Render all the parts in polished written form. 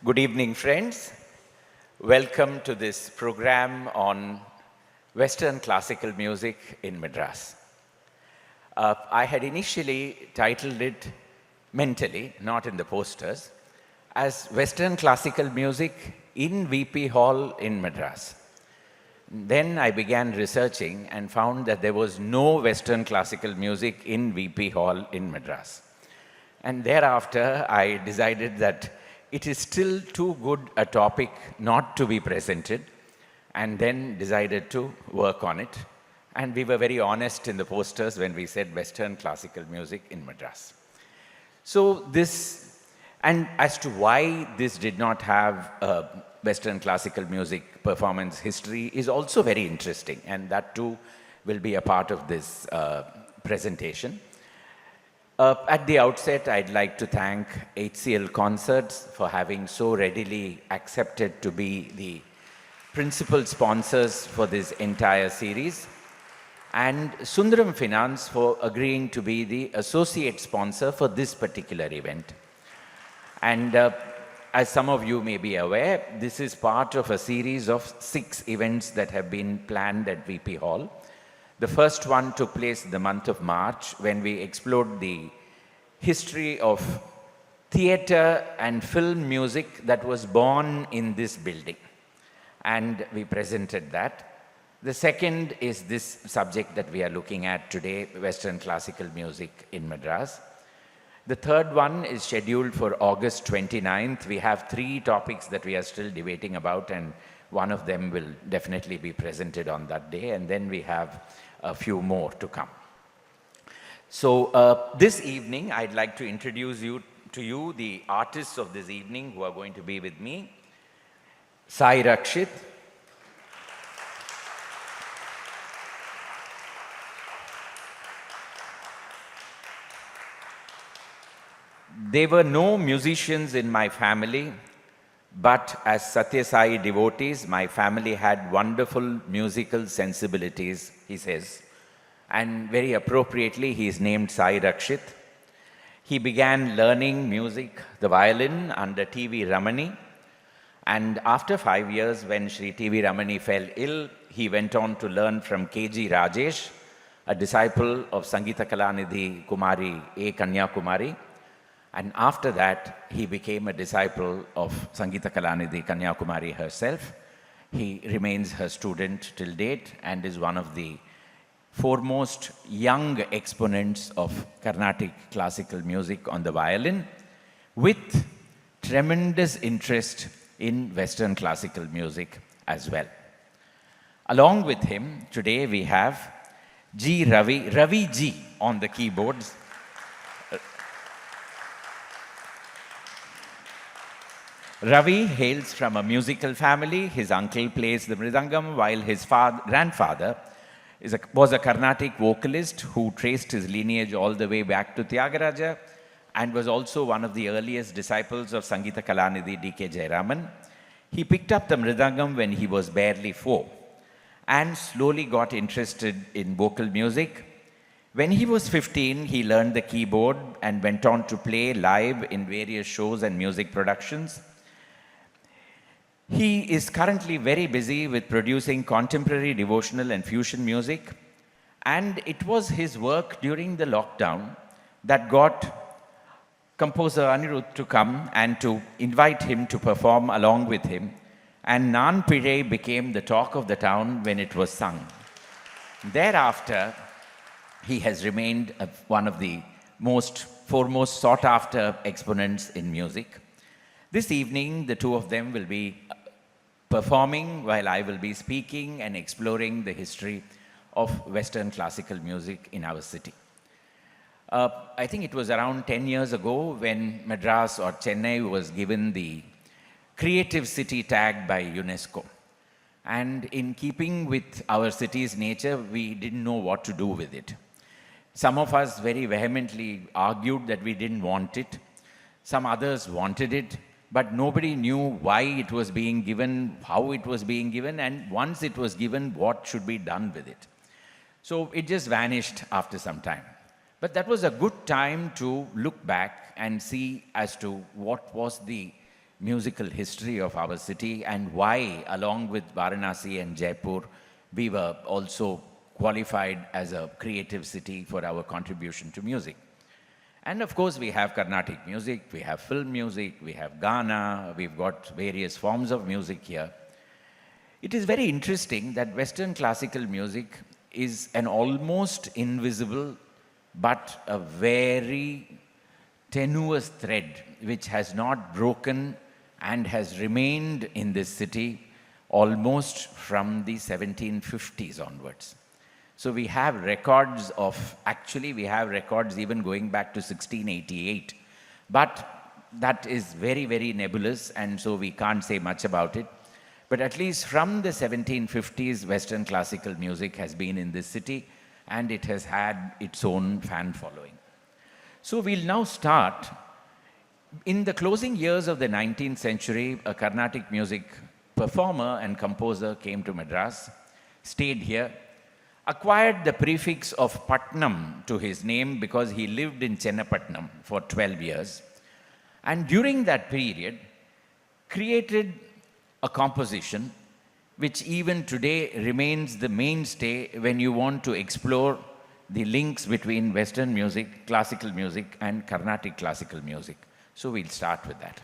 Good evening, friends. Welcome to this program on Western classical music in Madras. I had initially titled it mentally, not in the posters, as Western classical music in VP Hall in Madras. Then I began researching and found that there was no Western classical music in VP Hall in Madras. And thereafter, I decided that it is still too good a topic not to be presented, and then decided to work on it. And we were very honest in the posters when we said Western classical music in Madras. So this, and as to why this did not have a Western classical music performance history is also very interesting, and that too will be a part of this presentation. At the outset, I'd like to thank HCL Concerts for having so readily accepted to be the principal sponsors for this entire series, and Sundaram Finance for agreeing to be the associate sponsor for this particular event. And as some of you may be aware, this is part of a series of 6 events that have been planned at VP Hall. The first one took place in the month of March when we explored the history of theatre and film music that was born in this building. And we presented that. The second is this subject that we are looking at today, Western classical music in Madras. The third one is scheduled for August 29th. We have 3 topics that we are still debating about, and one of them will definitely be presented on that day, and then we have a few more to come. So this evening, I'd like to introduce to you the artists of this evening who are going to be with me. Sayee Rakshith, there were no musicians in my family, but as Satya Sai devotees, my family had wonderful musical sensibilities, he says. And very appropriately, he is named Sayee Rakshith. He began learning music, the violin, under T.V. Ramani. And after 5 years, when Sri T.V. Ramani fell ill, he went on to learn from K.G. Rajesh, a disciple of Sangeeta Kalanidhi Kumari A. Kanyakumari. And after that, he became a disciple of Sangeeta Kalanidhi Kanyakumari herself. He remains her student till date and is one of the foremost young exponents of Carnatic classical music on the violin, with tremendous interest in Western classical music as well. Along with him, today we have Ravi G on the keyboards. Ravi hails from a musical family. His uncle plays the mridangam, while his grandfather was a Carnatic vocalist who traced his lineage all the way back to Tyagaraja and was also one of the earliest disciples of Sangeeta Kalanidhi D.K. Jayaraman. He picked up the mridangam when he was barely 4 and slowly got interested in vocal music. When he was 15, he learned the keyboard and went on to play live in various shows and music productions. He is currently very busy with producing contemporary devotional and fusion music, and it was his work during the lockdown that got composer Anirudh to come and to invite him to perform along with him, and Naan Pizhai became the talk of the town when it was sung. Thereafter, he has remained one of the foremost sought-after exponents in music. This evening, the two of them will be performing while I will be speaking and exploring the history of Western classical music in our city. I think it was around 10 years ago when Madras or Chennai was given the Creative City tag by UNESCO. And in keeping with our city's nature, we didn't know what to do with it. Some of us very vehemently argued that we didn't want it. Some others wanted it. But nobody knew why it was being given, how it was being given, and once it was given, what should be done with it. So it just vanished after some time. But that was a good time to look back and see as to what was the musical history of our city and why, along with Varanasi and Jaipur, we were also qualified as a creative city for our contribution to music. And of course, we have Carnatic music, we have film music, we have Ghana, we've got various forms of music here. It is very interesting that Western classical music is an almost invisible but a very tenuous thread which has not broken and has remained in this city almost from the 1750s onwards. So we have records of, actually we have records even going back to 1688, but that is very, very nebulous, and so we can't say much about it. But at least from the 1750s, Western classical music has been in this city, and it has had its own fan following. So we'll now start. In the closing years of the 19th century, a Carnatic music performer and composer came to Madras, stayed here, acquired the prefix of Patnam to his name because he lived in Chennapatnam for 12 years, and during that period created a composition which even today remains the mainstay when you want to explore the links between Western music, classical music, and Carnatic classical music. So we'll start with that.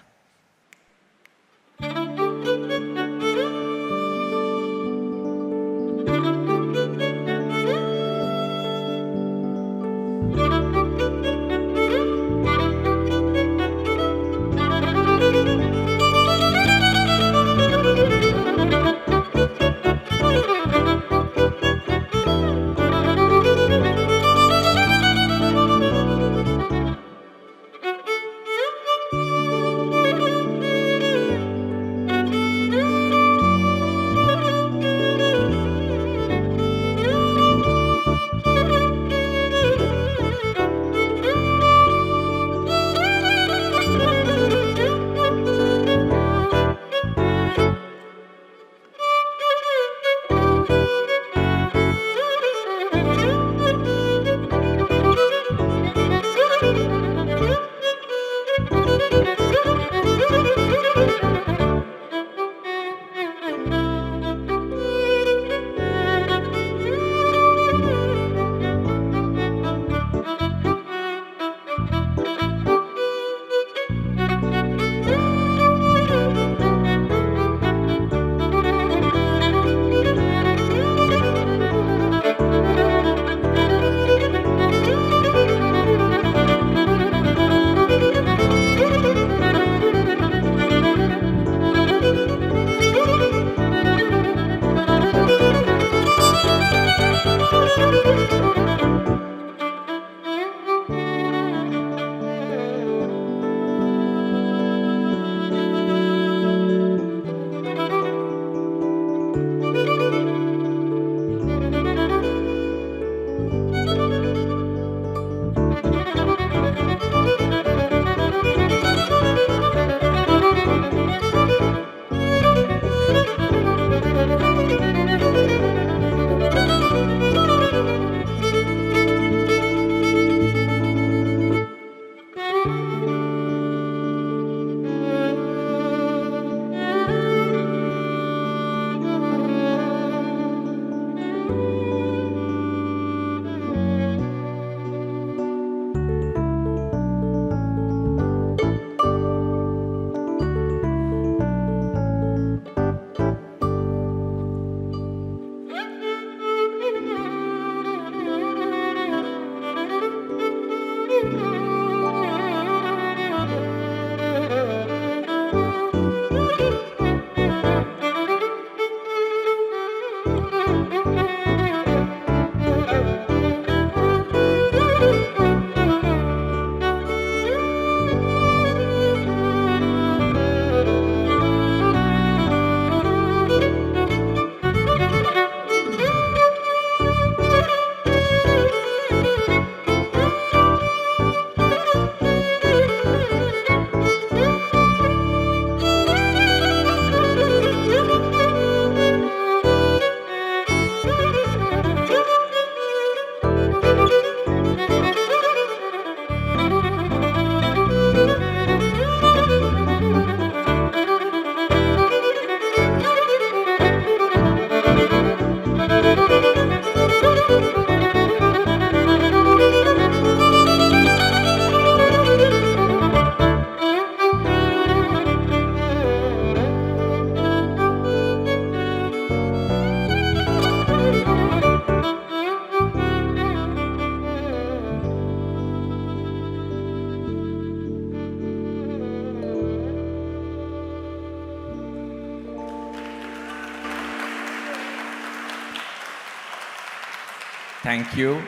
Thank you.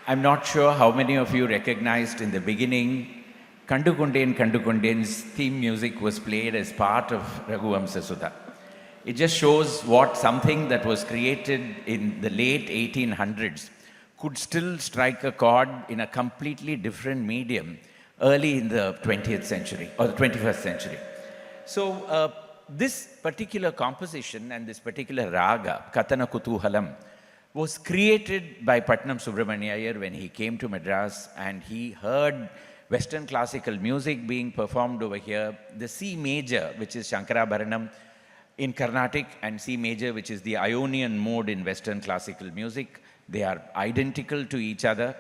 I'm not sure how many of you recognized in the beginning, Kandukunden's theme music was played as part of Raghuvamsa Sudha. It just shows what something that was created in the late 1800s could still strike a chord in a completely different medium early in the 20th century or the 21st century. So this particular composition and this particular raga, Kathana Kutuhalam, was created by Patnam Subramanya Iyer when he came to Madras and he heard Western classical music being performed over here. The C major, which is Shankarabharanam in Carnatic, and C major, which is the Ionian mode in Western classical music, they are identical to each other.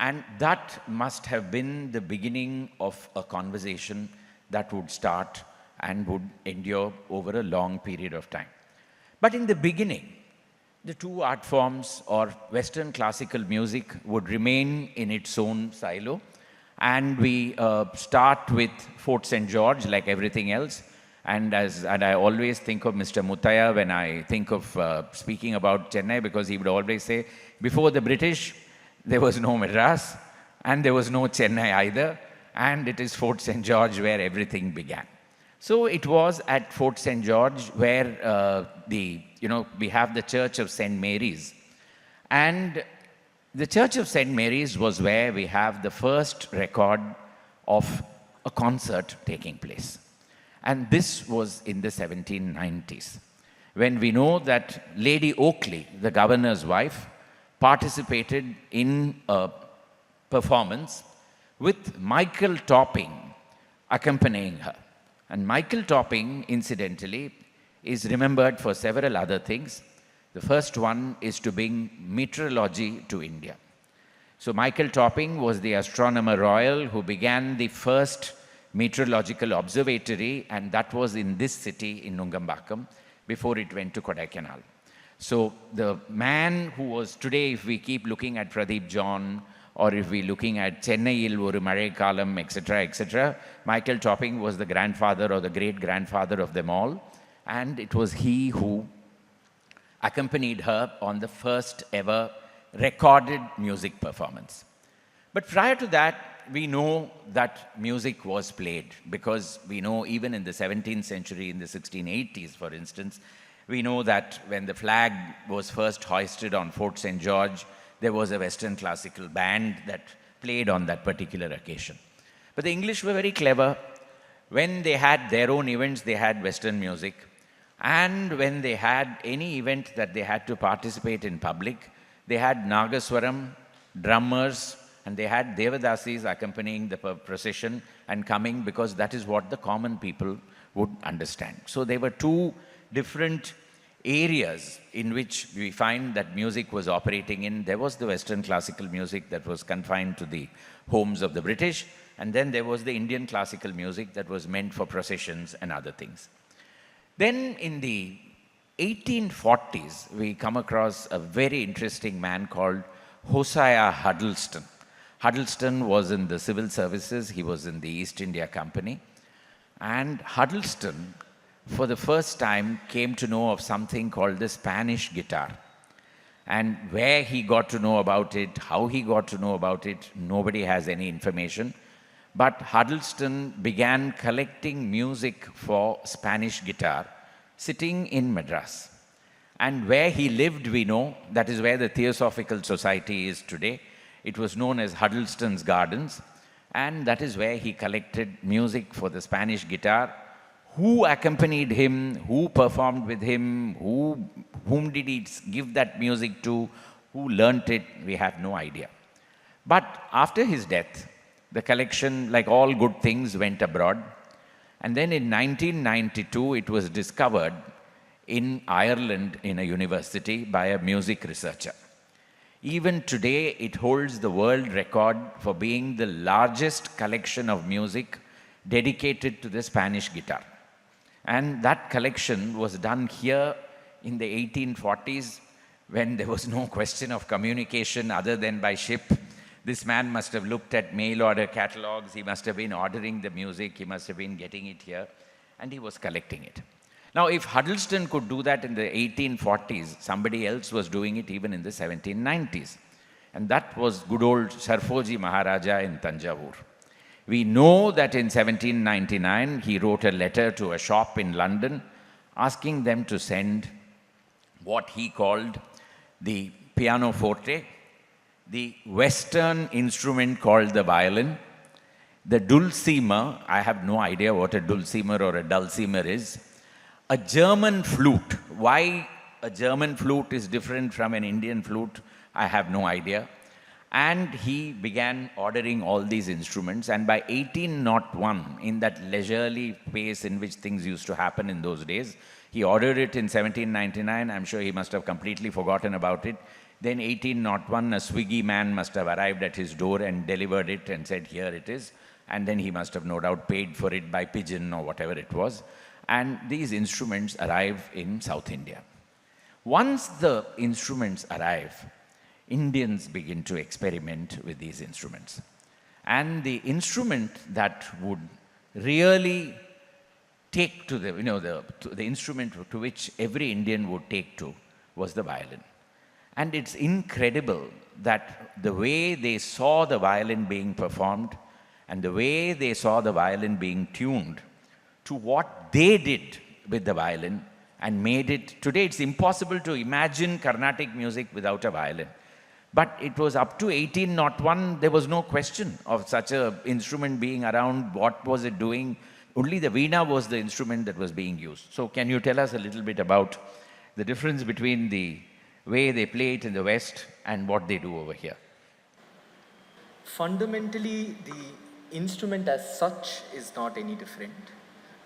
And that must have been the beginning of a conversation that would start and would endure over a long period of time. But in the beginning, the two art forms or Western classical music would remain in its own silo. And we start with Fort St. George like everything else. And I always think of Mr. Muttaya when I think of speaking about Chennai, because he would always say, before the British, there was no Madras and there was no Chennai either. And it is Fort St. George where everything began. So it was at Fort St. George where we have the Church of St. Mary's. And the Church of St. Mary's was where we have the first record of a concert taking place. And this was in the 1790s, when we know that Lady Oakley, the governor's wife, participated in a performance with Michael Topping accompanying her. And Michael Topping, incidentally, is remembered for several other things. The first one is to bring meteorology to India. So Michael Topping was the astronomer royal who began the first meteorological observatory, and that was in this city in Nungambakam before it went to Kodaikanal. So the man who was today, if we keep looking at Pradeep John, or if we're looking at Chennai Oru Malai Kalam, etc., Michael Topping was the grandfather or the great-grandfather of them all. And it was he who accompanied her on the first ever recorded music performance. But prior to that, we know that music was played, because we know even in the 17th century, in the 1680s, for instance, we know that when the flag was first hoisted on Fort St. George, there was a Western classical band that played on that particular occasion. But the English were very clever. When they had their own events, they had Western music. And when they had any event that they had to participate in public, they had Nagaswaram, drummers, and they had Devadasis accompanying the procession and coming, because that is what the common people would understand. So there were two different areas in which we find that music was operating in. There was the Western classical music that was confined to the homes of the British, and then there was the Indian classical music that was meant for processions and other things. Then in the 1840s, we come across a very interesting man called Hosea Huddleston. Huddleston was in the civil services. He was in the East India Company. And Huddleston, for the first time, came to know of something called the Spanish guitar. And where he got to know about it, how he got to know about it, nobody has any information. But Huddleston began collecting music for Spanish guitar, sitting in Madras. And where he lived, we know, that is where the Theosophical Society is today. It was known as Huddleston's Gardens. And that is where he collected music for the Spanish guitar. Who accompanied him, who performed with him, whom did he give that music to, who learnt it, we have no idea. But after his death, the collection, like all good things, went abroad. And then in 1992, it was discovered in Ireland in a university by a music researcher. Even today, it holds the world record for being the largest collection of music dedicated to the Spanish guitar. And that collection was done here in the 1840s, when there was no question of communication other than by ship. This man must have looked at mail order catalogs, he must have been ordering the music, he must have been getting it here, and he was collecting it. Now, if Huddleston could do that in the 1840s, somebody else was doing it even in the 1790s. And that was good old Sarfoji Maharaja in Tanjavur. We know that in 1799 he wrote a letter to a shop in London asking them to send what he called the pianoforte, the Western instrument called the violin, the dulcimer. I have no idea what a dulcimer or a dulcimer is, a German flute. Why a German flute is different from an Indian flute, I have no idea. And he began ordering all these instruments, and by 1801, in that leisurely pace in which things used to happen in those days, he ordered it in 1799. I'm sure he must have completely forgotten about it. Then 1801, a Swiggy man must have arrived at his door and delivered it and said, here it is. And then he must have no doubt paid for it by pigeon or whatever it was. And these instruments arrive in South India. Once the instruments arrive, Indians begin to experiment with these instruments. And the instrument that would really take to the, the instrument to which every Indian would take to was the violin. And it's incredible that the way they saw the violin being performed and the way they saw the violin being tuned to what they did with the violin and made it. Today it's impossible to imagine Carnatic music without a violin. But it was up to 1801, there was no question of such an instrument being around. What was it doing? Only the veena was the instrument that was being used. So can you tell us a little bit about the difference between the way they play it in the West and what they do over here? Fundamentally, the instrument as such is not any different.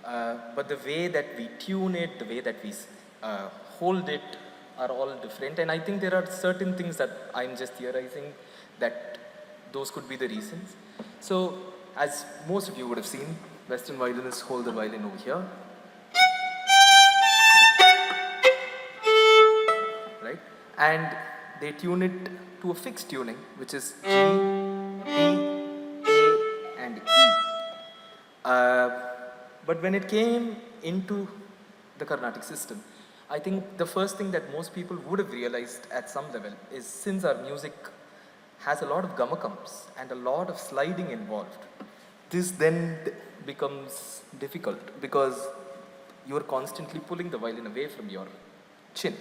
But the way that we tune it, the way that we hold it, are all different. And I think there are certain things that I'm just theorizing that those could be the reasons. So, as most of you would have seen, Western violinists hold the violin over here. Right? And they tune it to a fixed tuning, which is G, B, A, and E. But when it came into the Carnatic system, I think the first thing that most people would have realized at some level is, since our music has a lot of gamakams and a lot of sliding involved, this then becomes difficult because you're constantly pulling the violin away from your chin.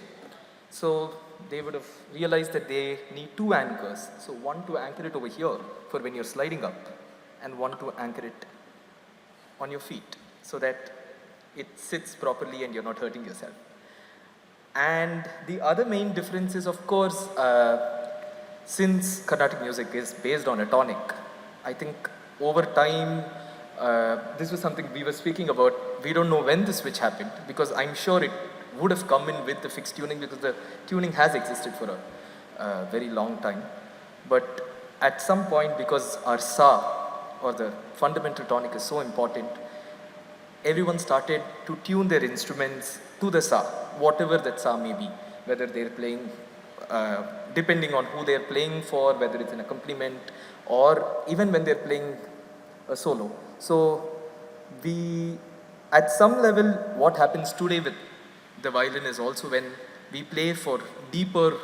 So they would have realized that they need two anchors. So one to anchor it over here for when you're sliding up, and one to anchor it on your feet so that it sits properly and you're not hurting yourself. And the other main difference is, of course, since Carnatic music is based on a tonic, I think over time, this was something we were speaking about. We don't know when the switch happened, because I'm sure it would have come in with the fixed tuning, because the tuning has existed for a very long time. But at some point, because our sa, or the fundamental tonic, is so important, everyone started to tune their instruments to the sa, whatever that sa may be, whether they're playing, depending on who they're playing for, whether it's in a accompaniment or even when they're playing a solo. So at some level, what happens today with the violin is also when we play for deeper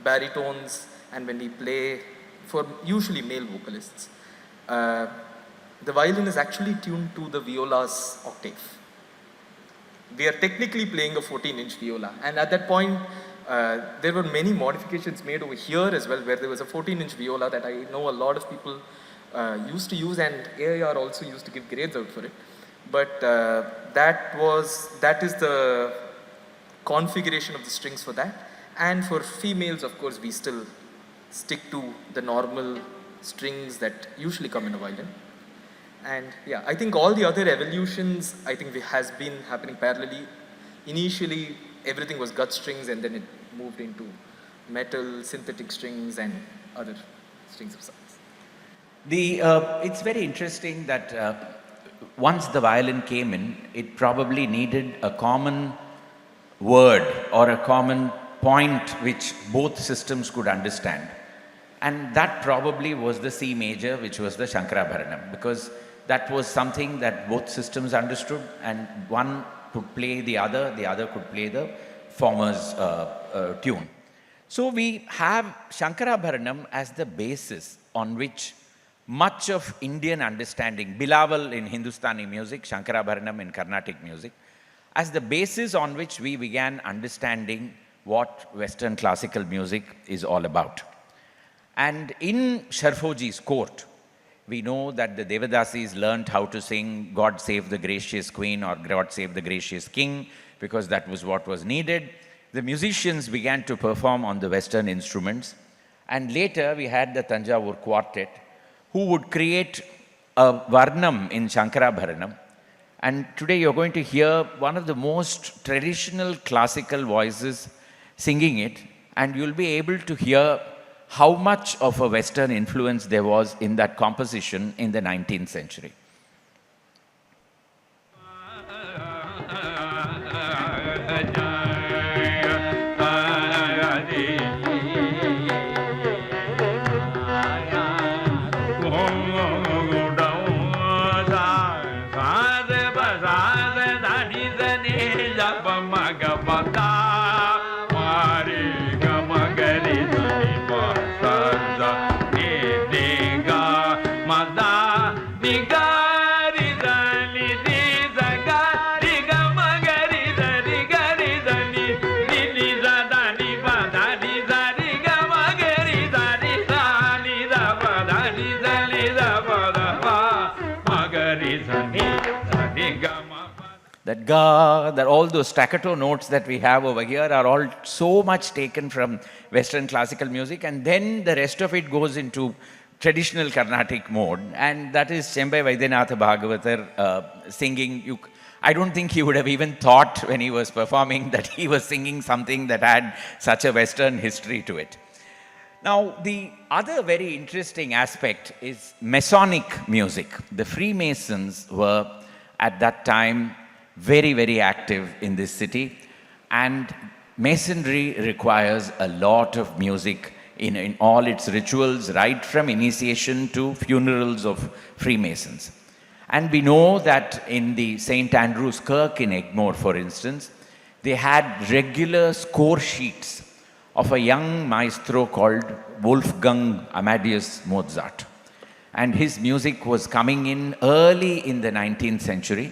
baritones and when we play for usually male vocalists, the violin is actually tuned to the viola's octave. We are technically playing a 14-inch viola, and at that point, there were many modifications made over here as well, where there was a 14-inch viola that I know a lot of people used to use, and AIR also used to give grades out for it. But that is the configuration of the strings for that. And for females, of course, we still stick to the normal strings that usually come in a violin. And yeah, I think all the other evolutions, I think has been happening parallelly. Initially, everything was gut strings, and then it moved into metal, synthetic strings, and other strings of size. It's very interesting that once the violin came in, it probably needed a common word or a common point which both systems could understand. And that probably was the C major, which was the Shankarabharanam, because that was something that both systems understood, and one could play the other could play the former's tune. So we have Shankarabharanam as the basis on which much of Indian understanding, Bilawal in Hindustani music, Shankarabharanam in Carnatic music, as the basis on which we began understanding what Western classical music is all about. And in Sharfoji's court, we know that the Devadasis learned how to sing God Save the Gracious Queen or God Save the Gracious King, because that was what was needed. The musicians began to perform on the Western instruments. And later we had the Tanjavur quartet, who would create a Varnam in Shankarabharanam. And today you're going to hear one of the most traditional classical voices singing it, and you'll be able to hear how much of a Western influence there was in that composition in the 19th century. That ga, that all those staccato notes that we have over here are all so much taken from Western classical music, and then the rest of it goes into traditional Carnatic mode, and that is Chembai Vaidyanatha Bhagavatar singing. I don't think he would have even thought when he was performing that he was singing something that had such a Western history to it. Now, the other very interesting aspect is Masonic music. The Freemasons were at that time very, very active in this city, and Masonry requires a lot of music in all its rituals, right from initiation to funerals of Freemasons. And we know that in the St. Andrew's Kirk in Egmore, for instance, they had regular score sheets of a young maestro called Wolfgang Amadeus Mozart. And his music was coming in early in the 19th century,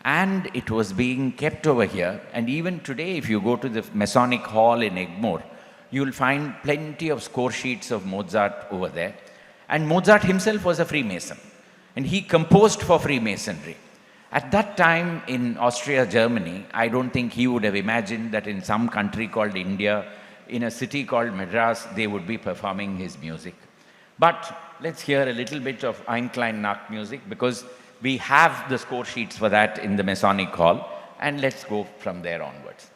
and it was being kept over here. And even today, if you go to the Masonic Hall in Egmore, you will find plenty of score sheets of Mozart over there. And Mozart himself was a Freemason, and he composed for Freemasonry. At that time in Austria, Germany, I don't think he would have imagined that in some country called India, in a city called Madras, they would be performing his music. But let's hear a little bit of Ein Klein Nacht music, because we have the score sheets for that in the Masonic Hall, and let's go from there onwards.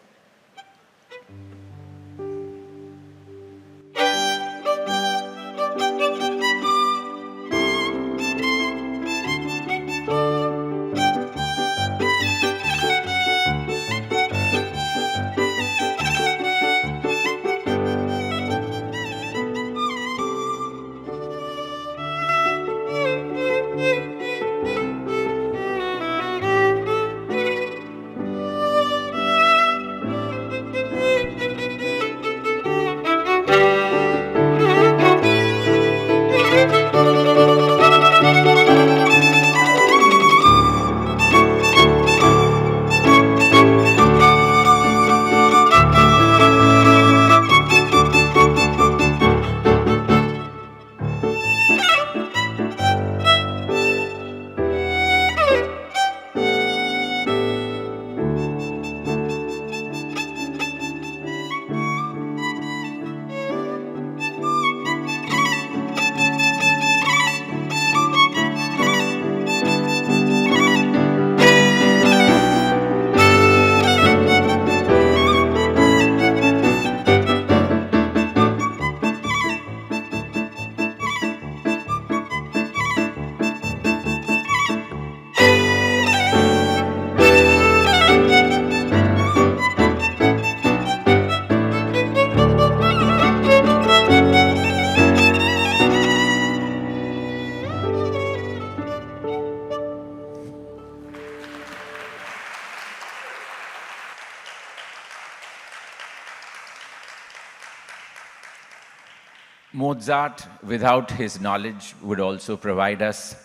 Mozart, without his knowledge, would also provide us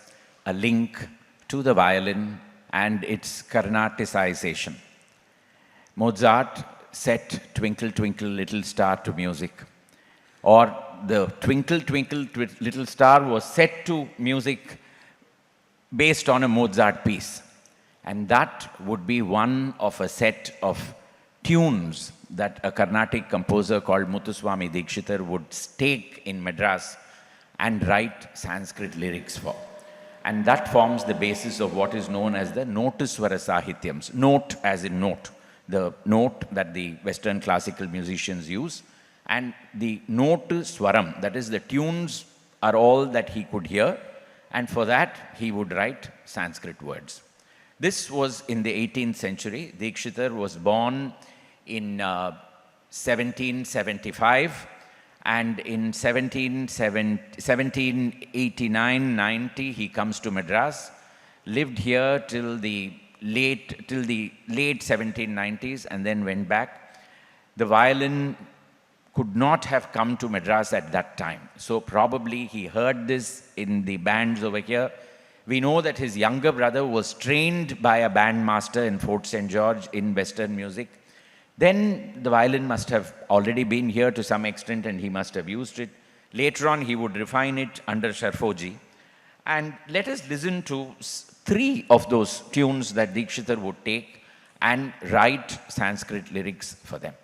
a link to the violin and its Carnaticization. Mozart set Twinkle, Twinkle, Little Star to music, or the Twinkle, Twinkle, Little Star was set to music based on a Mozart piece. And that would be one of a set of tunes that a Carnatic composer called Muthuswami Dikshitar would take in Madras and write Sanskrit lyrics for. And that forms the basis of what is known as the Notuswara Sahityams. Note as in note, the note that the Western classical musicians use. And the note swaram, that is the tunes are all that he could hear. And for that, he would write Sanskrit words. This was in the 18th century. Dikshitar was born in 1775, and in 1789-90 he comes to Madras, lived here till the late 1790s, and then went back. The violin could not have come to Madras at that time, so probably he heard this in the bands over here. We know that his younger brother was trained by a bandmaster in Fort St. George in Western music. Then the violin must have already been here to some extent and he must have used it. Later on, he would refine it under Sharfoji. And let us listen to three of those tunes that Dikshitar would take and write Sanskrit lyrics for them.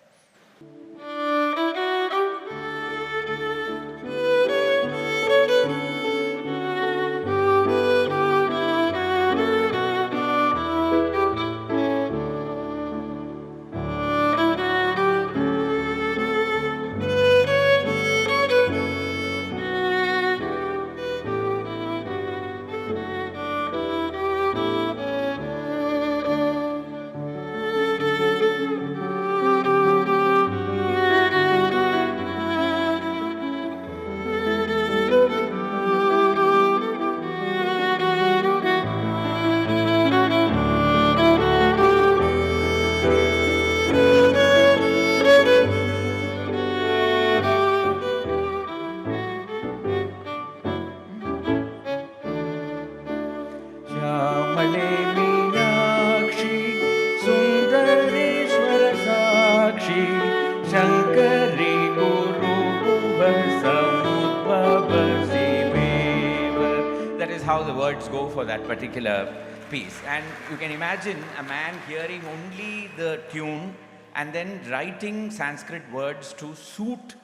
That is how the words go for that particular piece. And you can imagine a man hearing only the tune and then writing Sanskrit words to suit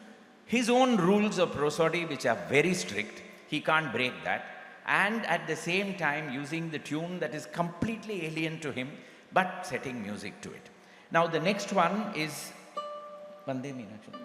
his own rules of prosody, which are very strict. He can't break that. And at the same time using the tune that is completely alien to him, but setting music to it. Now the next one is Vande Meenakshi.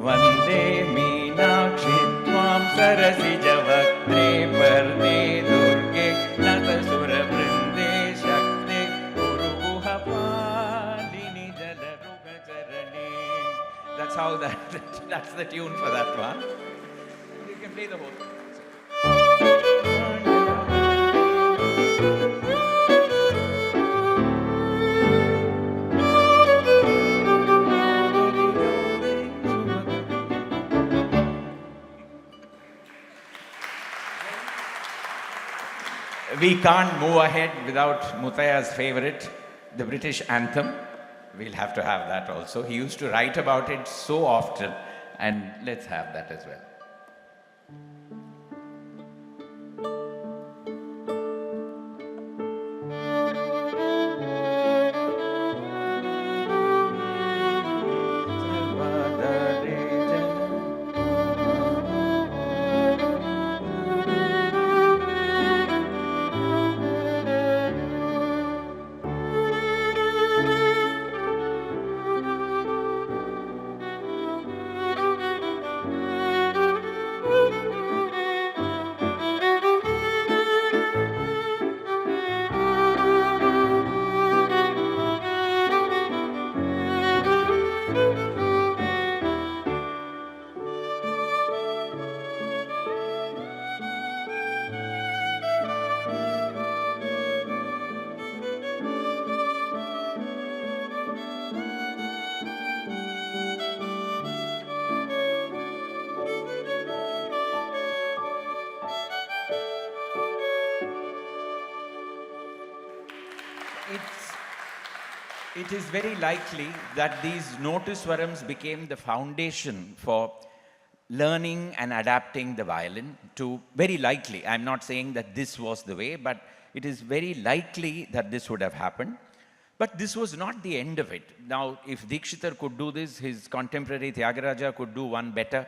Vande Meenakshi Tvam Sarasija Vaktre Parde Durge Natasura Vrinde Shakte Uruguha Palini Jalaruga Charane. That's how that's the tune for that one. You can play the whole thing. We can't move ahead without Muthaya's favorite, the British anthem. We'll have to have that also. He used to write about it so often, and let's have that as well. it's, it is very likely that these notuswarams became the foundation for learning and adapting the violin to, very likely, I'm not saying that this was the way, but it is very likely that this would have happened. But this was not the end of it. Now, if Dikshitar could do this, his contemporary Tyagaraja could do one better.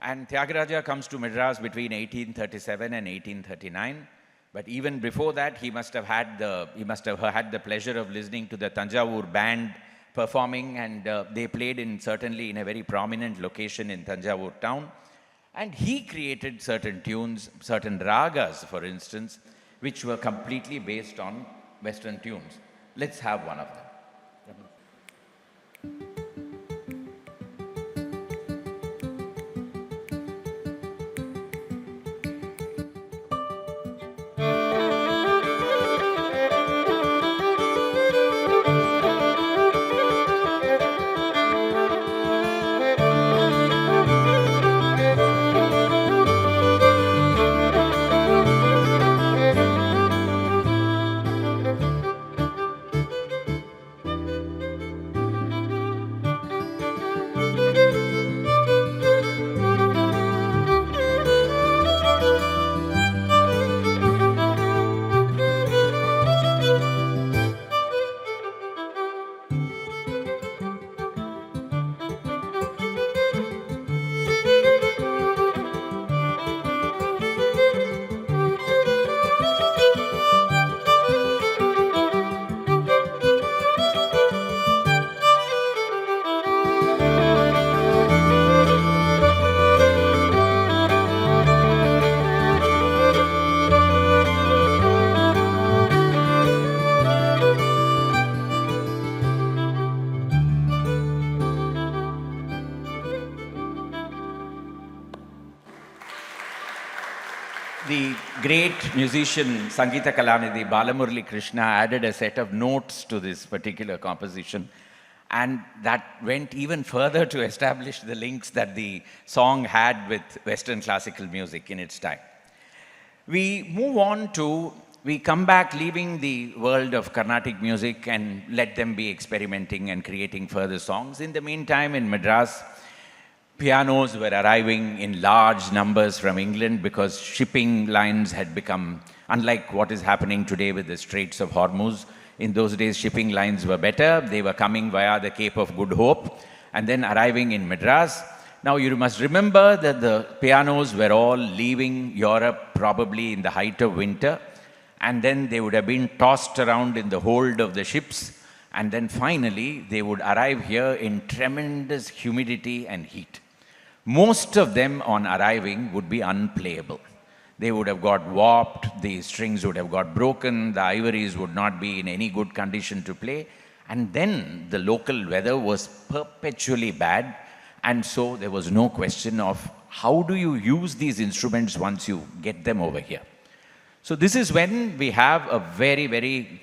And Tyagaraja comes to Madras between 1837 and 1839. But even before that, he must have had the pleasure of listening to the Tanjavur band performing, and they played certainly in a very prominent location in Tanjavur town. And he created certain tunes, certain ragas, for instance, which were completely based on Western tunes. Let's have one of them. The great musician Sangeeta Kalanidhi Balamurali Krishna added a set of notes to this particular composition, and that went even further to establish the links that the song had with Western classical music in its time. We come back leaving the world of Carnatic music and let them be experimenting and creating further songs. In the meantime, in Madras, pianos were arriving in large numbers from England because shipping lines had become, unlike what is happening today with the Straits of Hormuz. In those days, shipping lines were better. They were coming via the Cape of Good Hope and then arriving in Madras. Now, you must remember that the pianos were all leaving Europe probably in the height of winter, and then they would have been tossed around in the hold of the ships, and then finally they would arrive here in tremendous humidity and heat. Most of them on arriving would be unplayable. They would have got warped, the strings would have got broken, the ivories would not be in any good condition to play, and then the local weather was perpetually bad, and so there was no question of how do you use these instruments once you get them over here. So this is when we have a very, very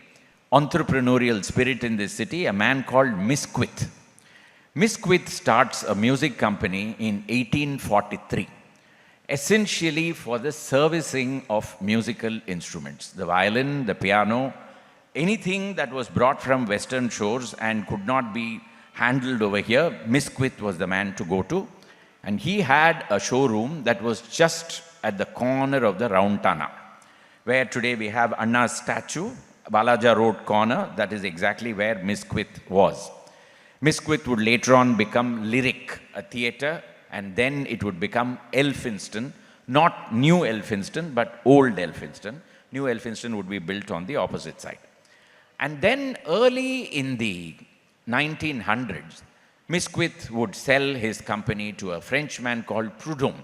entrepreneurial spirit in this city, a man called Misquith. Misquith starts a music company in 1843, essentially for the servicing of musical instruments. The violin, the piano, anything that was brought from Western shores and could not be handled over here, Misquith was the man to go to. And he had a showroom that was just at the corner of the Round Tana, where today we have Anna's statue, Balaja Road corner. That is exactly where Misquith was. Misquith would later on become Lyric, a theatre, and then it would become Elphinstone, not New Elphinstone, but Old Elphinstone. New Elphinstone would be built on the opposite side. And then early in the 1900s, Misquith would sell his company to a Frenchman called Prudhomme.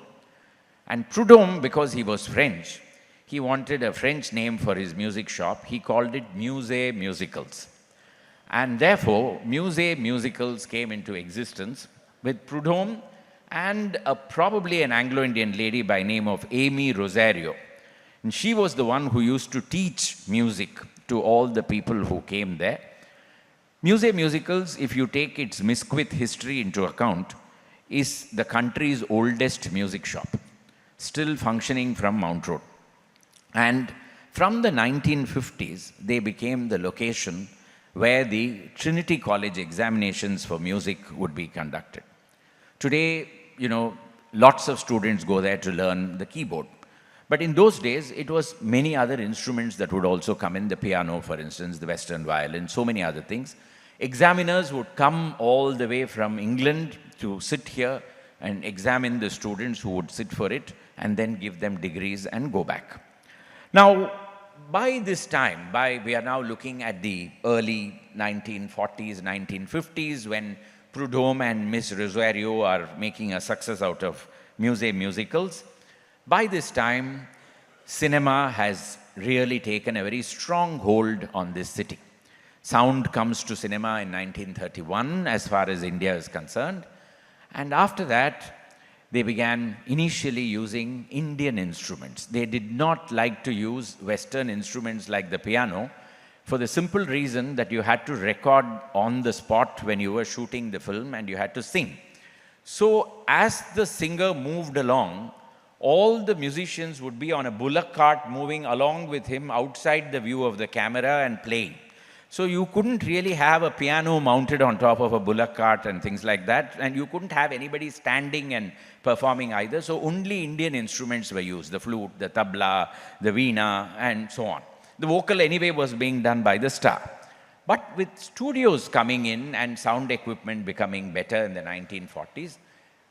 And Prudhomme, because he was French, he wanted a French name for his music shop. He called it Musée Musicals. And therefore, Musée Musicals came into existence with Prudhomme and probably an Anglo-Indian lady by name of Amy Rosario. And she was the one who used to teach music to all the people who came there. Musée Musicals, if you take its Misquith history into account, is the country's oldest music shop, still functioning from Mount Road. And From the 1950s, they became the location where the Trinity College examinations for music would be conducted. Today, lots of students go there to learn the keyboard. But in those days, it was many other instruments that would also come in, the piano, for instance, the Western violin, so many other things. Examiners would come all the way from England to sit here and examine the students who would sit for it and then give them degrees and go back. Now, by this time, we are now looking at the early 1940s, 1950s, when Prudhomme and Miss Rosario are making a success out of musicals. By this time, cinema has really taken a very strong hold on this city. Sound comes to cinema in 1931, as far as India is concerned. And after that, they began initially using Indian instruments. They did not like to use Western instruments like the piano, for the simple reason that you had to record on the spot when you were shooting the film and you had to sing. So as the singer moved along, all the musicians would be on a bullock cart moving along with him outside the view of the camera and playing. So you couldn't really have a piano mounted on top of a bullock cart and things like that, and you couldn't have anybody standing and performing either, so only Indian instruments were used, the flute, the tabla, the veena, and so on. The vocal anyway was being done by the star. But with studios coming in and sound equipment becoming better in the 1940s,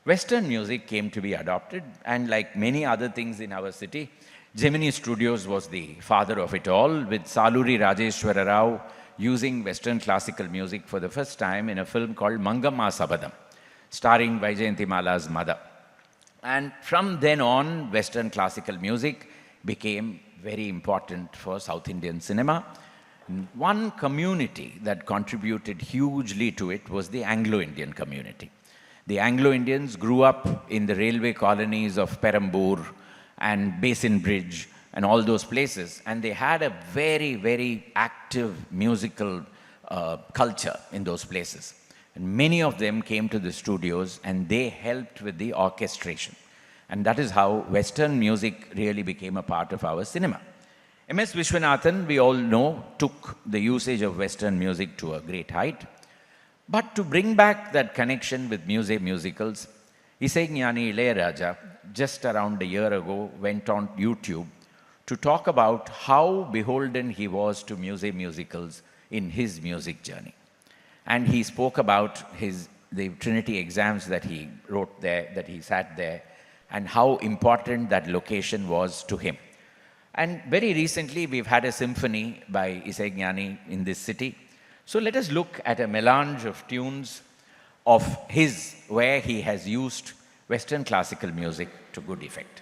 Western music came to be adopted, and like many other things in our city, Gemini Studios was the father of it all, with Saluri Rajeshwara Rao using Western classical music for the first time in a film called Mangamma Sabadam, starring Vaijayanthimala's mother. And from then on, Western classical music became very important for South Indian cinema. One community that contributed hugely to it was the Anglo-Indian community. The Anglo-Indians grew up in the railway colonies of Perambur and Basin Bridge and all those places, and they had a very, very active musical culture in those places. And many of them came to the studios and they helped with the orchestration. And that is how Western music really became a part of our cinema. M.S. Vishwanathan, we all know, took the usage of Western music to a great height. But to bring back that connection with musicals, Isaignani Ilayaraja, just around a year ago, went on YouTube to talk about how beholden he was to musicals in his music journey. And he spoke about the Trinity exams that he wrote there, that he sat there, and how important that location was to him. And very recently, we've had a symphony by Isaignani in this city. So let us look at a melange of tunes of his, where he has used Western classical music to good effect.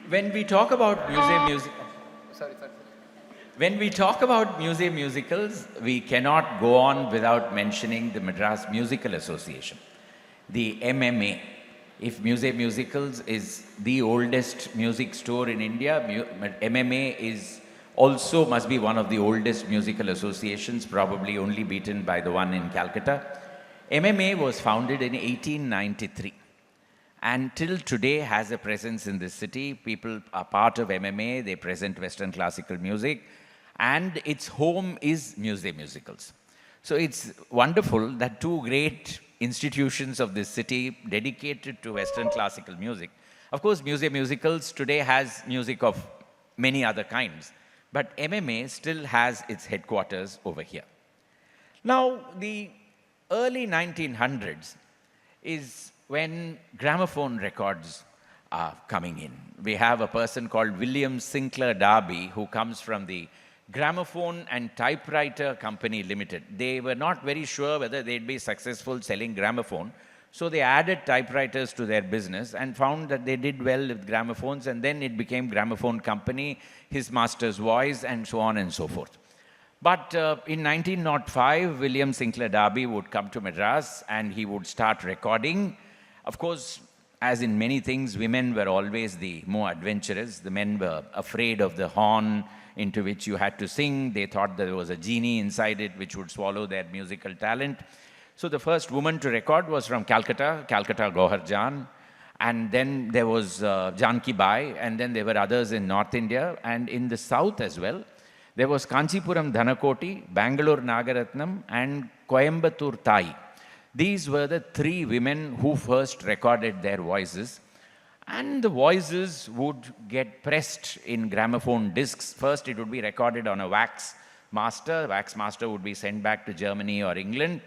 When we talk about music. Sorry. When we talk about museum musicals, we cannot go on without mentioning the Madras Musical Association, the MMA. If Museum Musicals is the oldest music store in India, MMA is also must be one of the oldest musical associations, probably only beaten by the one in Calcutta. MMA was founded in 1893 and till today has a presence in this city. People are part of MMA, they present Western classical music, and its home is Museum Musicals. So it's wonderful that two great institutions of this city dedicated to Western classical music. Of course, Museum Musicals today has music of many other kinds, but MMA still has its headquarters over here. Now, the early 1900s is when gramophone records are coming in. We have a person called William Sinclair Darby who comes from the Gramophone and Typewriter Company Limited. They were not very sure whether they'd be successful selling gramophone, so they added typewriters to their business and found that they did well with gramophones, and then it became Gramophone Company, His Master's Voice, and so on and so forth. But in 1905, William Sinclair Darby would come to Madras and he would start recording. Of course, as in many things, women were always the more adventurous. The men were afraid of the horn into which you had to sing. They thought there was a genie inside it which would swallow their musical talent. So the first woman to record was from Calcutta, Calcutta Gohar Jan. And then there was Janki Bai, and then there were others in North India and in the South as well. There was Kanchipuram Dhanakoti, Bangalore Nagaratnam, and Coimbatore Tai. These were the three women who first recorded their voices. And the voices would get pressed in gramophone discs. First, it would be recorded on a wax master. Wax master would be sent back to Germany or England.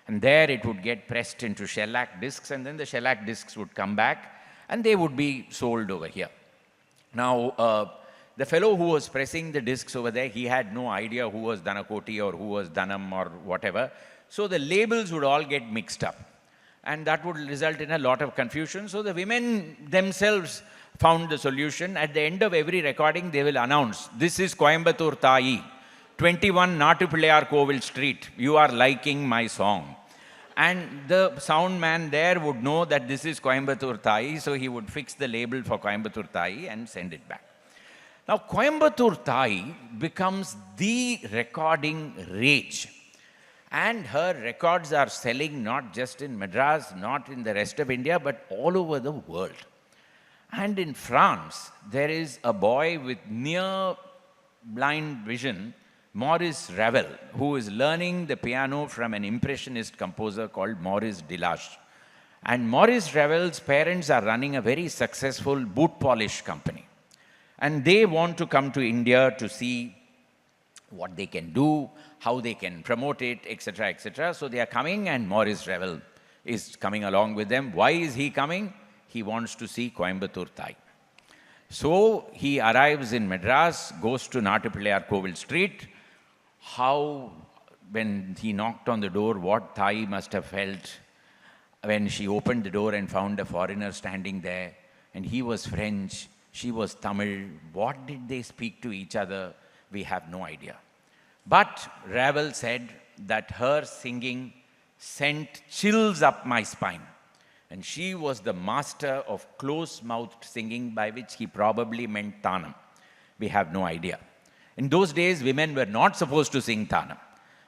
And there it would get pressed into shellac discs. And then the shellac discs would come back and they would be sold over here. Now, the fellow who was pressing the discs over there, he had no idea who was Dhanakoti or who was Dhanam or whatever. So the labels would all get mixed up. And that would result in a lot of confusion. So the women themselves found the solution. At the end of every recording, they will announce, "This is Coimbatore Tai, 21 Natupillayar Kovil Street. You are liking my song." And the sound man there would know that this is Coimbatore Tai, so he would fix the label for Coimbatore Tai and send it back. Now, Coimbatore Tai becomes the recording rage. And her records are selling not just in Madras, not in the rest of India, but all over the world. And in France, there is a boy with near blind vision, Maurice Ravel, who is learning the piano from an impressionist composer called Maurice Delage. And Maurice Ravel's parents are running a very successful boot polish company. And they want to come to India to see what they can do, how they can promote it, etc., etc. So they are coming and Maurice Ravel is coming along with them. Why is he coming? He wants to see Coimbatore Tai. So he arrives in Madras, goes to Natupillayar Kovil Street. How, when he knocked on the door, what Tai must have felt when she opened the door and found a foreigner standing there. And he was French, she was Tamil. What did they speak to each other? We have no idea. But Ravel said that her singing sent chills up my spine. And she was the master of close-mouthed singing, by which he probably meant Tanam. We have no idea. In those days, women were not supposed to sing Tanam.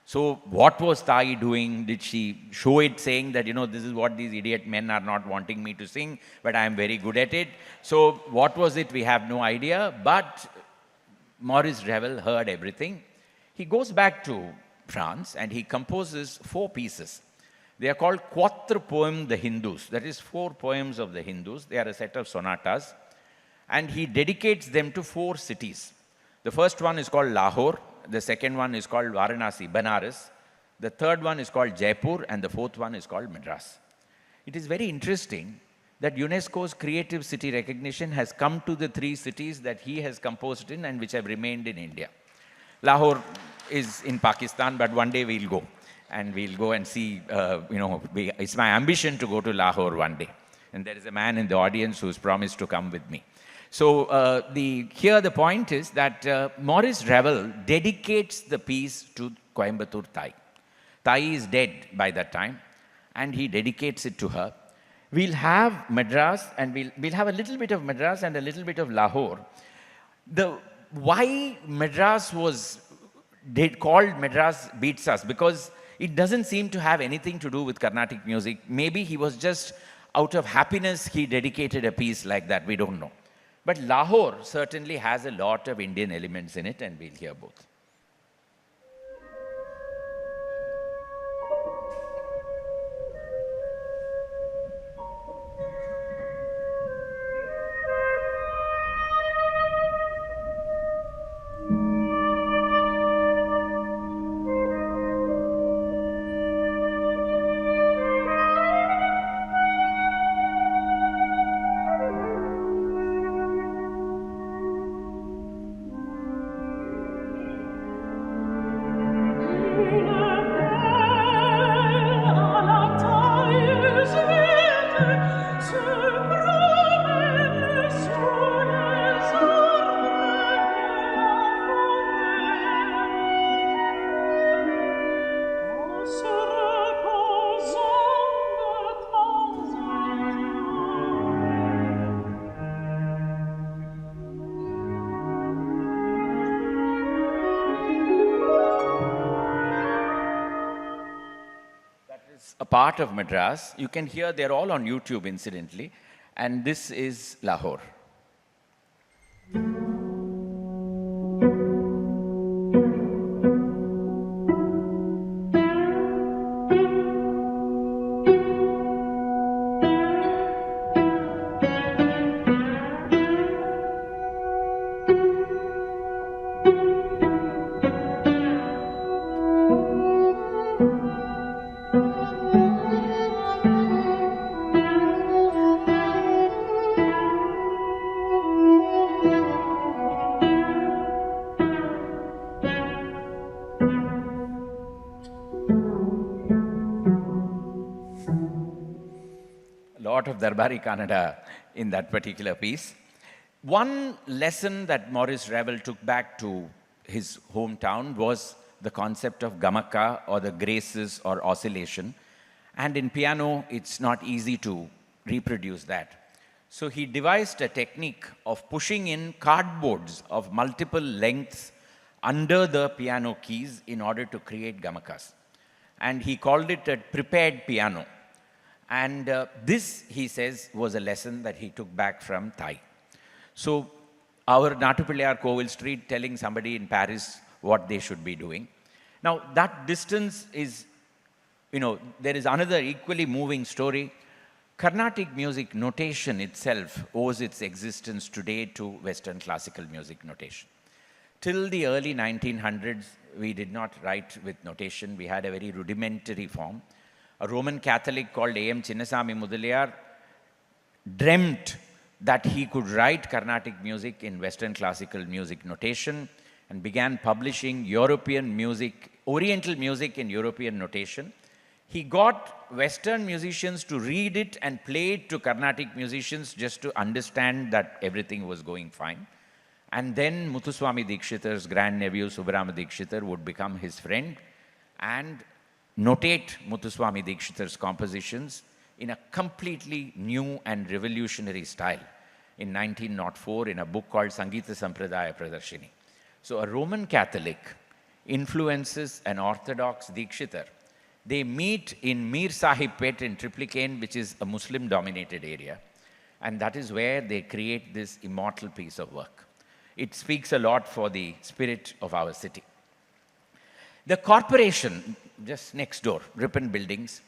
So what was Tai doing? Did she show it saying that, this is what these idiot men are not wanting me to sing, but I am very good at it? So what was it? We have no idea. But Maurice Ravel heard everything. He goes back to France and he composes 4 pieces. They are called Quatre Poems de Hindus. That is 4 poems of the Hindus. They are a set of sonatas. And he dedicates them to 4 cities. The first one is called Lahore. The second one is called Varanasi, Banaras. The third one is called Jaipur. And the fourth one is called Madras. It is very interesting that UNESCO's creative city recognition has come to the 3 cities that he has composed in and which have remained in India. Lahore is in Pakistan, but one day we'll go. And we'll go and see, it's my ambition to go to Lahore one day. And there is a man in the audience who's promised to come with me. So here the point is that Maurice Ravel dedicates the piece to Coimbatore Thai. Thai is dead by that time, and he dedicates it to her. We'll have Madras, and we'll have a little bit of Madras and a little bit of Lahore. Why Madras was called Madras beats us, because it doesn't seem to have anything to do with Carnatic music. Maybe he was just out of happiness, he dedicated a piece like that, we don't know. But Lahore certainly has a lot of Indian elements in it, and we'll hear both. A part of Madras. You can hear they're all on YouTube, incidentally. And this is Lahore. Lot of Darbari Kannada in that particular piece. One lesson that Maurice Ravel took back to his hometown was the concept of gamaka, or the graces or oscillation. And in piano, it's not easy to reproduce that. So he devised a technique of pushing in cardboards of multiple lengths under the piano keys in order to create gamakas. And he called it a prepared piano. And this, he says, was a lesson that he took back from Thai. So our Natupillayar Kovil Street telling somebody in Paris what they should be doing. Now that distance is, there is another equally moving story. Carnatic music notation itself owes its existence today to Western classical music notation. Till the early 1900s, we did not write with notation. We had a very rudimentary form. A Roman Catholic called A.M. Chinnasamy Mudaliar dreamt that he could write Carnatic music in Western classical music notation and began publishing European music, Oriental music in European notation. He got Western musicians to read it and play it to Carnatic musicians just to understand that everything was going fine. And then Muthuswami Dikshitar's grandnephew Subbarama Dikshitar would become his friend and notate Muthuswami Dikshitar's compositions in a completely new and revolutionary style in 1904 in a book called Sangeeta Sampradaya Pradarshini. So a Roman Catholic influences an Orthodox Dikshitar. They meet in Mir Sahib Pet in Triplicane, which is a Muslim-dominated area. And that is where they create this immortal piece of work. It speaks a lot for the spirit of our city. The corporation, just next door, Ripon Buildings,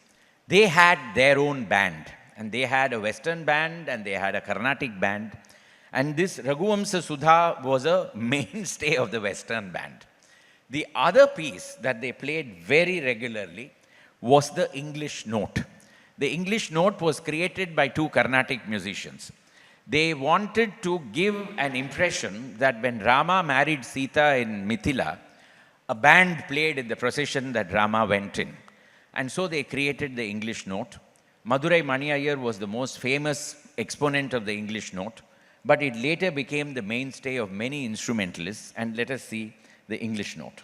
they had their own band. And they had a Western band and they had a Carnatic band. And this Raghuvamsa Sudha was a mainstay of the Western band. The other piece that they played very regularly was the English note. The English note was created by two Carnatic musicians. They wanted to give an impression that when Rama married Sita in Mithila, a band played in the procession that Rama went in. And so they created the English note. Madurai Mani Iyer was the most famous exponent of the English note. but it later became the mainstay of many instrumentalists. And let us see the English note.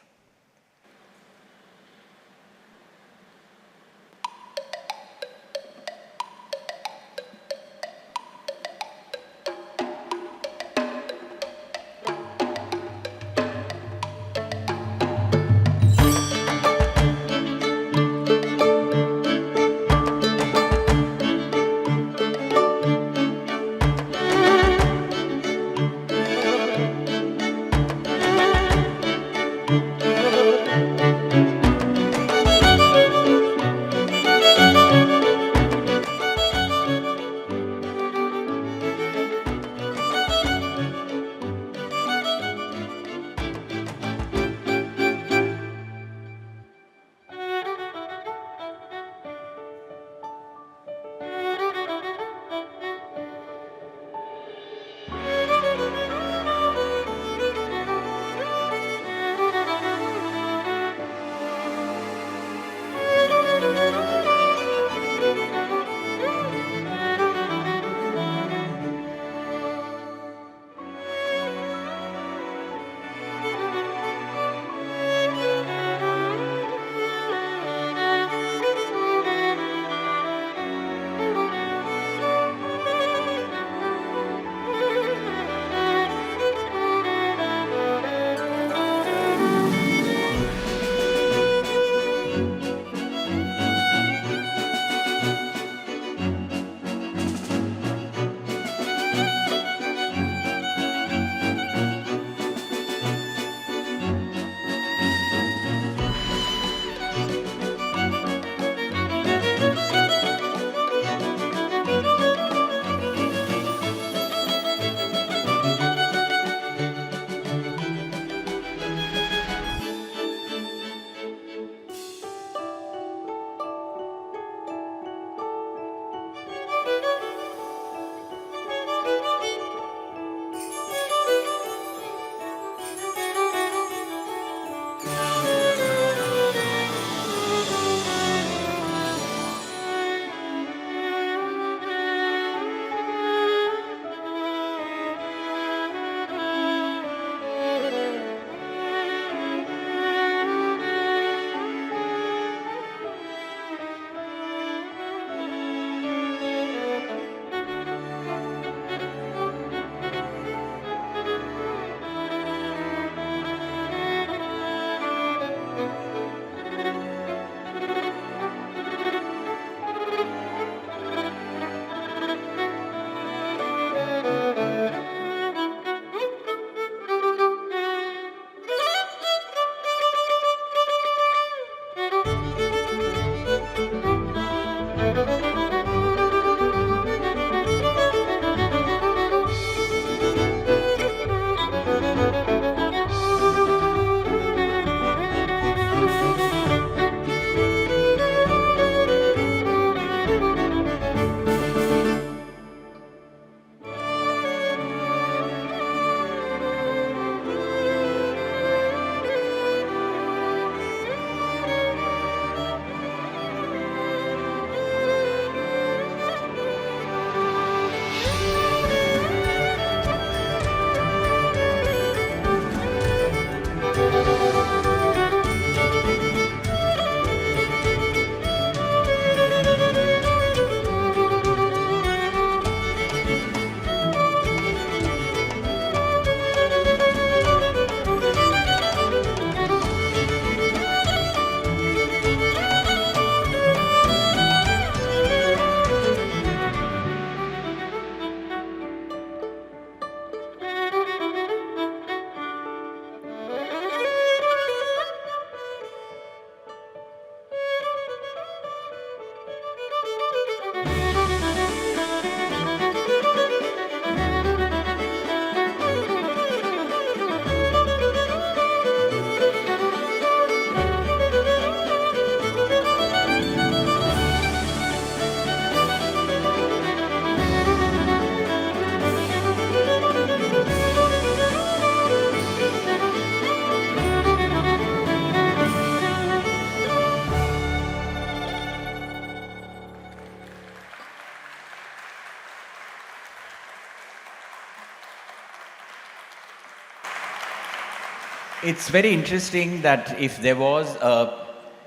It's very interesting that if there was a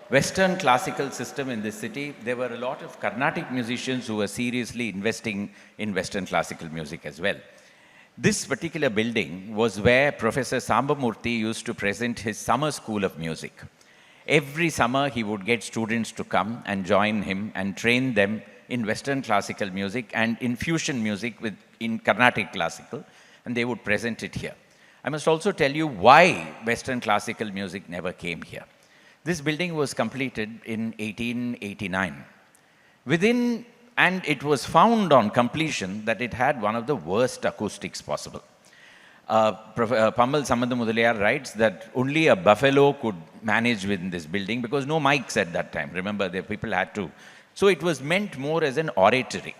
Western classical system in this city, there were a lot of Carnatic musicians who were seriously investing in Western classical music as well. This particular building was where Professor Sambamurthy used to present his summer school of music. Every summer, he would get students to come and join him and train them in Western classical music and in fusion music in Carnatic classical, and they would present it here. I must also tell you why Western classical music never came here. This building was completed in 1889. And it was found on completion that it had one of the worst acoustics possible. Pammal Samandamudaliyar writes that only a buffalo could manage within this building because no mics at that time. Remember, the people had to. So it was meant more as an oratory.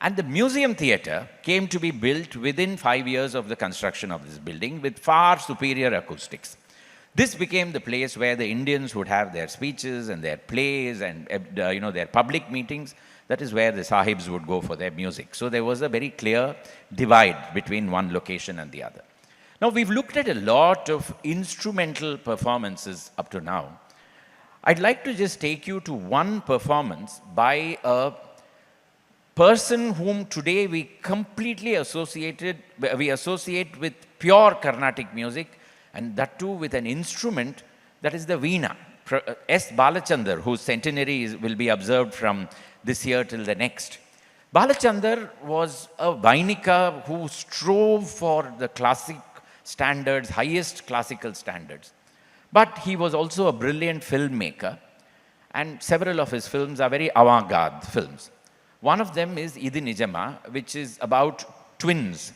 And the museum theatre came to be built within 5 years of the construction of this building with far superior acoustics. This became the place where the Indians would have their speeches and their plays and their public meetings. That is where the sahibs would go for their music. So there was a very clear divide between one location and the other. Now we've looked at a lot of instrumental performances up to now. I'd like to just take you to one performance by a person whom today we completely associate with pure Carnatic music, and that too with an instrument that is the veena. S. Balachandar, whose centenary will be observed from this year till the next. Balachandar was a Vainika who strove for the classic standards, highest classical standards. But he was also a brilliant filmmaker, and several of his films are very avant-garde films. One of them is Idi Nijama, which is about twins.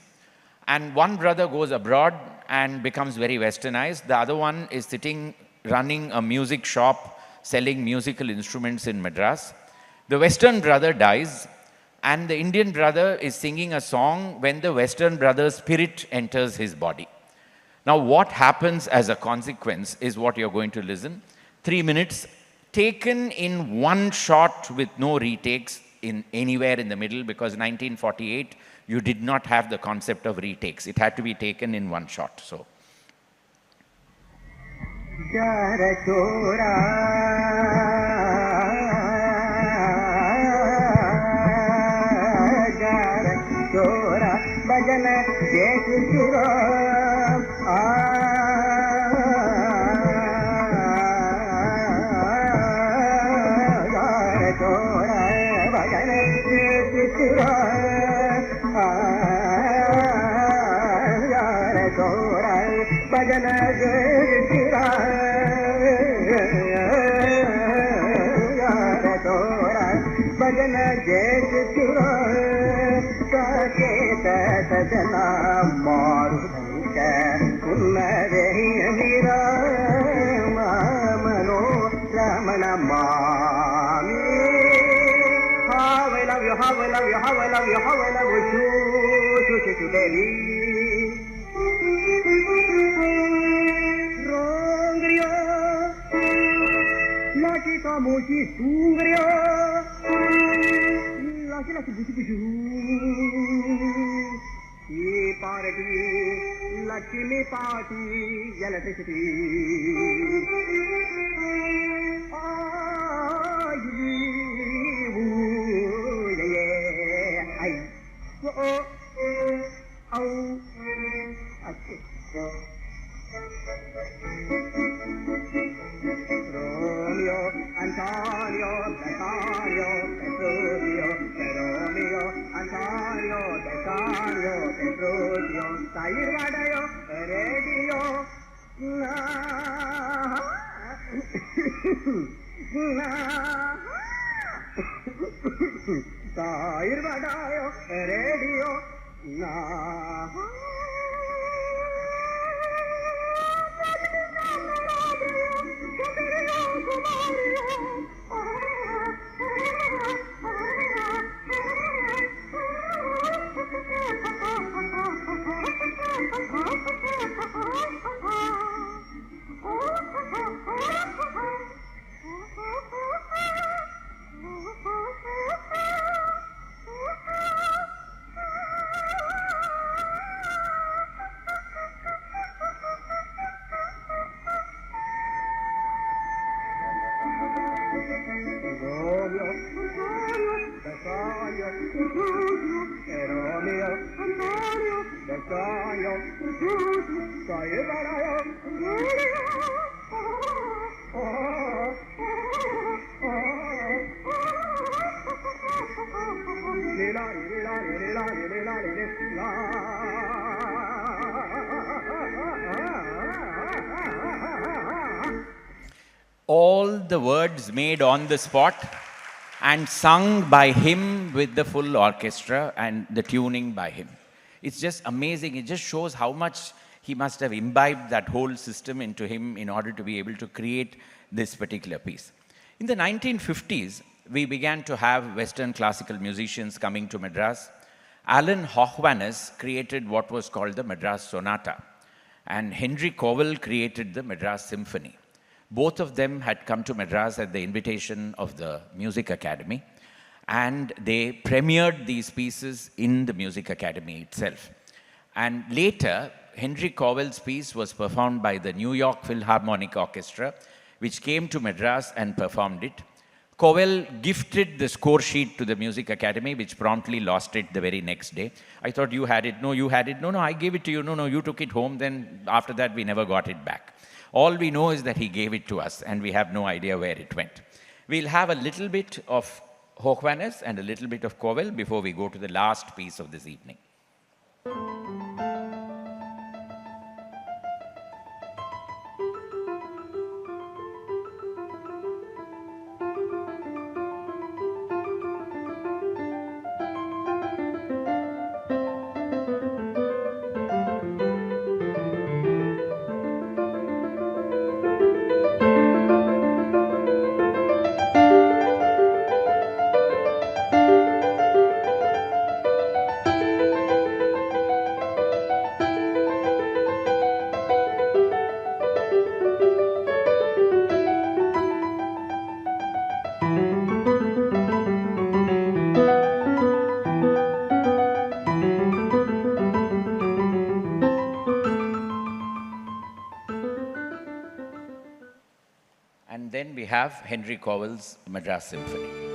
And one brother goes abroad and becomes very westernized. The other one is running a music shop, selling musical instruments in Madras. The Western brother dies, and the Indian brother is singing a song when the Western brother's spirit enters his body. Now, what happens as a consequence is what you're going to listen. 3 minutes, taken in one shot with no retakes in anywhere in the middle, because 1948, you did not have the concept of retakes. It had to be taken in one shot. So. Lakshmi party, electricity. Romeo, Antonio, Betanio, Petrusio, Romeo, Antonio, Betanio, Petrusio, Sayee Rakshith, Radio, Sayee Rakshith, Radio, Romeo, Bassanio, Romeo, Bassanio, Sayee All the words made on the spot and sung by him with the full orchestra and the tuning by him. It's just amazing. It just shows how much he must have imbibed that whole system into him in order to be able to create this particular piece. In the 1950s, we began to have Western classical musicians coming to Madras. Alan Hochwanes created what was called the Madras Sonata, and Henry Cowell created the Madras Symphony. Both of them had come to Madras at the invitation of the Music Academy, and they premiered these pieces in the Music Academy itself. And later, Henry Cowell's piece was performed by the New York Philharmonic Orchestra, which came to Madras and performed it. Cowell gifted the score sheet to the Music Academy, which promptly lost it the very next day. I thought you had it. No, you had it. No, I gave it to you. No, you took it home. Then after that, we never got it back. All we know is that he gave it to us, and we have no idea where it went. We'll have a little bit of Hochwanes and a little bit of Cowell before we go to the last piece of this evening. And then we have Henry Cowell's Madras Symphony.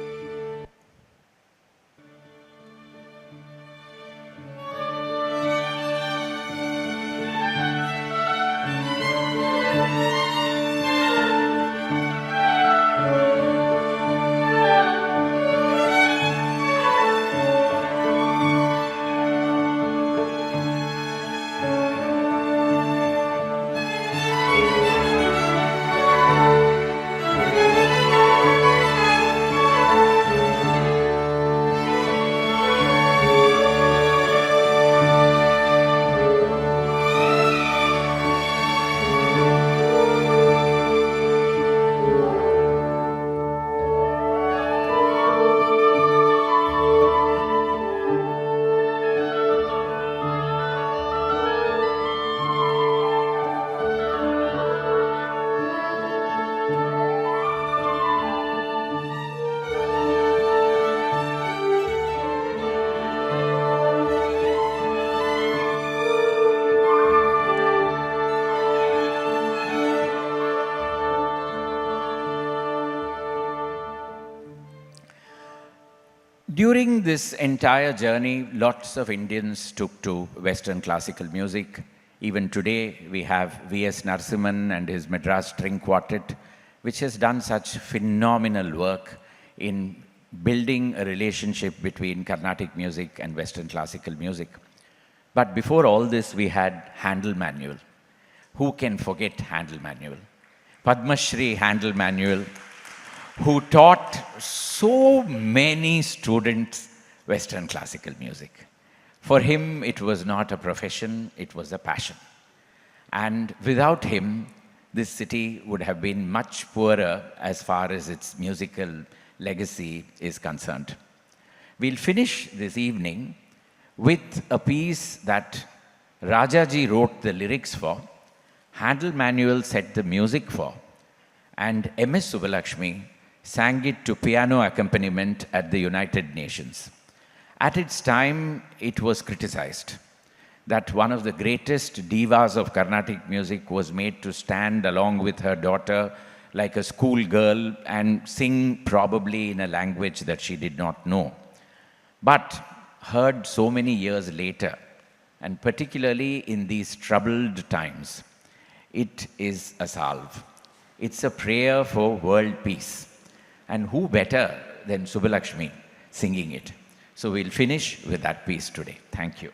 During this entire journey, lots of Indians took to Western classical music. Even today, we have V.S. Narasimhan and his Madras String Quartet, which has done such phenomenal work in building a relationship between Carnatic music and Western classical music. But before all this, we had Handel Manuel. Who can forget Handel Manuel? Padma Shri Handel Manuel, who taught so many students Western classical music. For him, it was not a profession, it was a passion. And without him, this city would have been much poorer as far as its musical legacy is concerned. We'll finish this evening with a piece that Rajaji wrote the lyrics for, Handel Manuel set the music for, and M.S. Subbulakshmi sang it to piano accompaniment at the United Nations. At its time, it was criticized that one of the greatest divas of Carnatic music was made to stand along with her daughter like a schoolgirl and sing probably in a language that she did not know. But heard so many years later, and particularly in these troubled times, it is a salve. It's a prayer for world peace. And who better than Subbalakshmi singing it? So we'll finish with that piece today. Thank you.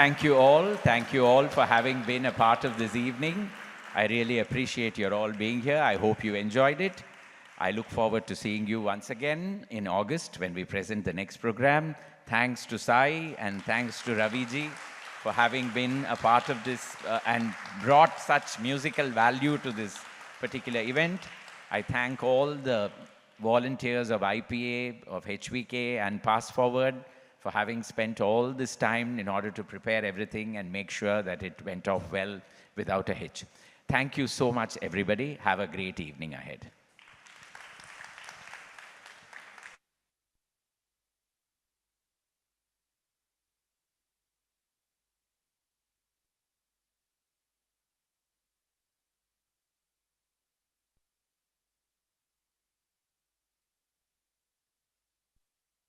Thank you all. Thank you all for having been a part of this evening. I really appreciate your all being here. I hope you enjoyed it. I look forward to seeing you once again in August when we present the next program. Thanks to Sayee and thanks to Ravi G for having been a part of this and brought such musical value to this particular event. I thank all the volunteers of IPA, of HVK and Pass Forward for having spent all this time in order to prepare everything and make sure that it went off well without a hitch. Thank you so much, everybody. Have a great evening ahead.